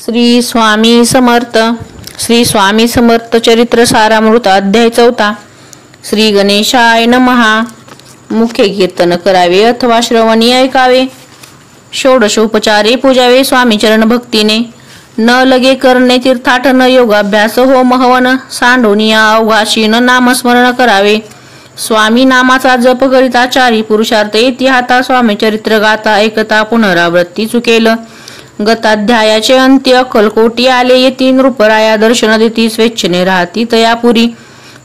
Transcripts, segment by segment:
श्री स्वामी समर्थ. श्री स्वामी समर्थ चरित्र सारामृत अध्याय 4. श्री गणेशाय नमहा. मुख्य कीर्तन करावे अथवा श्रवणी ऐकावे. षोडशोपचारे पूजावे स्वामी चरण भक्तीने. न लगे करणे तीर्थाट न योगाभ्यास हो महवन. सांडोनिया अवघाशीन नामस्मरण करावे. स्वामी नामाचा जप करिता चारी पुरुषार्थ येती हाता. स्वामी चरित्र गाता ऐकता पुनरावृत्ती चुकेल. गताध्यायाचे अंत्य अक्कलकोटी आले येती. नृपराया दर्शन देती स्वेच्छेने राहती तयापुरी.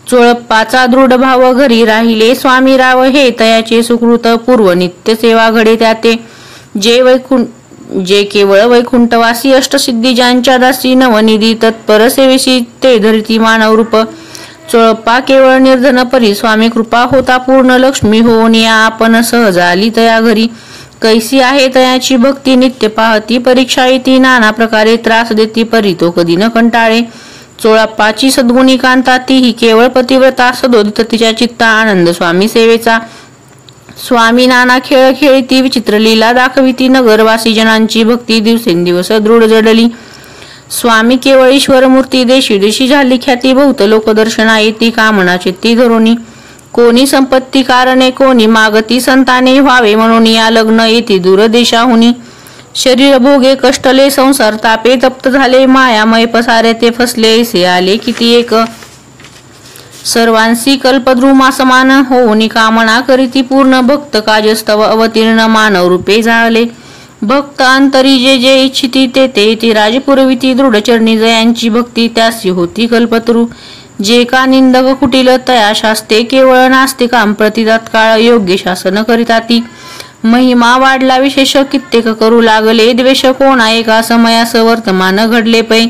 चोळप्पाचा दृढ भाव घरी राहिले स्वामी राव हे तयाचे सुकृत. पूर्व नित्य सेवा घडे त्याते. जे केवळ वैकुंठवासी अष्टसिद्धी ज्यांच्या दासी. नवनिधी तत्पर सेवेशी ते धरिती मानव रूप. चोळप्पा केवळ निर्धन परी स्वामी कृपा होता पूर्ण. लक्ष्मी होऊन या आपण सहज आली तया घरी. कैसी आहे तयाची भक्ती नित्य पाहती परीक्षा येती. नाना प्रकारे त्रास देती परी तो कधी न कंटाळे. चोळप्पाची सद्गुणी कांता तीही केवळ पतिव्रता. सदोदित तिच्या चित्ता आनंद स्वामी सेवेचा. स्वामी नाना खेळ खेळती विचित्र लीला दाखविती. नगरवासी जनांची भक्ती दिवसेंदिवस दृढ जडली. स्वामी केवळ ईश्वर मूर्ती देशी देशी झाली ख्याती. बहुत लोक दर्शना येती कामना चित्ती धरुनी. कोणी संपत्ती कारणे कोणी मागती संताने व्हावे म्हणून या लग्न येती दूरदेशाहुनी. शरीर भोगे कष्टले संसार तापे तप्त झाले. मायामय पसारे ते फसले ऐसे आले किती एक. सर्वांसी कल्पद्रुमा समान होऊनी कामना करीती पूर्ण. भक्त काजस्तव अवतीर्ण मानव रूपे झाले. भक्त अंतरी जे जे इच्छिती ते ते राजपुरविती. दृढचरणी जयांची भक्ती त्यासी होती कल्पतरू. जे का निंदक कुटील तया शास्ते केवळ नास्तिकां प्रति तत्काळ योग्य शासन करिता ती. महिमा वाढला विशेष कित्येक करू लागले द्वेष. कोणा एका समयास वर्तमान घडले पै.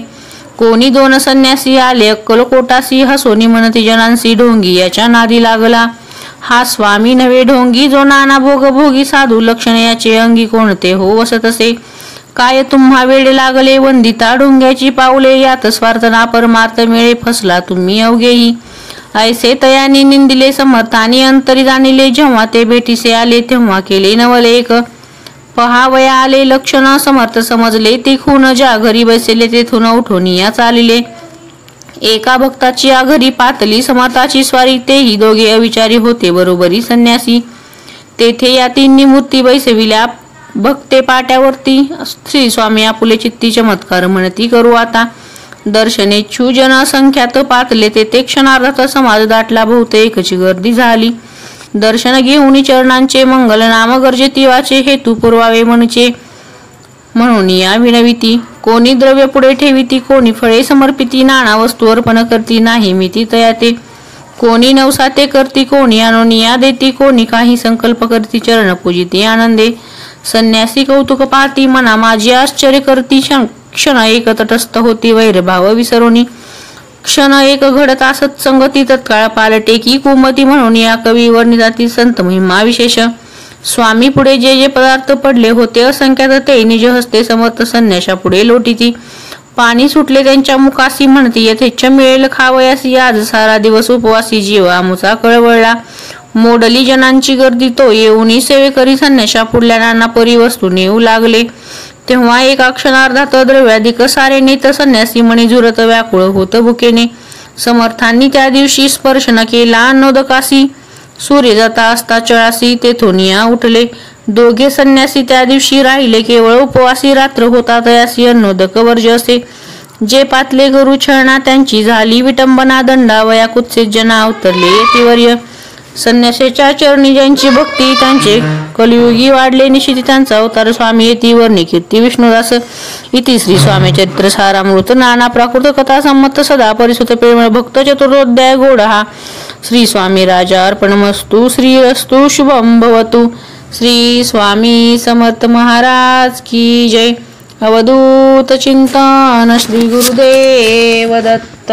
कोणी दोन संन्यासी आले अक्कलकोटासी. हसोनी म्हणती जनांसी ढोंगी याच्या नादी लागला. हा स्वामी नव्हे ढोंगी जो नाना भोग भोगी. साधू लक्षण याचे अंगी कोणते हो वसतसे. काय तुम्हा वेळे लागले वंदिता ढोंग्याची पावले. यात स्वार्थना परमार्थ मिळे फसला तुम्ही अवघेही. ऐसे तयानी निंदिले समर्थानी अंतरी जाणिले. जेव्हा ते भेटीसे आले तेव्हा केले नवले एक. पहावया आले लक्षण समर्थ समजले ते खून. ज्या घरी बसले तेथून उठून या चालिले. एका भक्ताची आघरी पातली समर्थाची स्वारी. तेही दोघे अविचारी होते बरोबरी संन्यासी. तेथे या तिन्ही मूर्ती बैसविल्या भक्ते पाट्यावरती. श्री स्वामी आपुले चित्ती चमत्कार म्हणती करू आता. दर्शनेच्छू जन संख्यात पातले ते क्षणार्धात समाज दाटला. बहुतेकची गर्दी झाली. दर्शन घेऊन चरणांचे मंगल नाम गरजेती वाचे. हेतू पुरवावे म्हणचे म्हणून या विनविती. कोणी द्रव्य पुढे ठेविती कोणी फळे समर्पिती. नाना वस्तू अर्पण करती नाही मिती तयाते. कोणी नवसाते करती कोणी अनुनिया देती. कोणी काही संकल्प करती चरण पूजिती आनंदे. संन्यासी कौतुक पाहती मना माझी आश्चर्य करती. क्षण एक तटस्थ होती वैरभाव विसरुनी. क्षण एक घडता सत्संगती तत्काळ पालटे की कुमती. म्हणून या कवी वर्णिताती संत महिमा विशेष. स्वामी पुढे जे जे पदार्थ पडले होते असंख्यात ते निज हस्ते समर्थ संन्याशा पुढे लोटीती. पाणी सुटले त्यांच्या मुखासी म्हणती यथेच्छ मिळेल खावयासी. आज सारा दिवस उपवासी जीव आमुचा कळवळला. मोडली जनांची गर्दी तो येऊनी सेवेकरी. संन्याशा पुढल्या नाना परी वस्तू नेऊ लागले. तेव्हा एका क्षणार्धात द्रव्याधिक सारे नेत. संन्यासी मणी झुरत व्याकुळ होत भुकेने. समर्थांनी त्या दिवशी स्पर्श न केला अन्नोदकासी. सूर्य जाता असता चळासी तेथून या उठले. दोघे संन्यासी त्या दिवशी राहिले केवळ उपवासी. रात्र होता तयासी अन्नोदक वर्ज असे. जे पातले गुरु छळना त्यांची झाली विटंबना. दंडावया कुत्सित जना अवतरले यतिवर्य. संन्यासाच्या चरणी ज्यांची भक्ती त्यांचे कलियुगी वाढले निशिती. त्यांचा अवतार स्वामी येती वर्णी कीर्ती विष्णुदास. इति श्री स्वामी चरित्र सारामृत. नाना प्राकृत कथा संमत सदा परिसुत प्रेमळ भक्त चतुर्दोध्याय गोड हा. श्री स्वामी राजा अर्पणमस्तु. श्री अस्तु शुभम भवतु. श्री स्वामी समर्थ महाराज की जय. अवधूत चिंतन श्री गुरुदेव दत्त.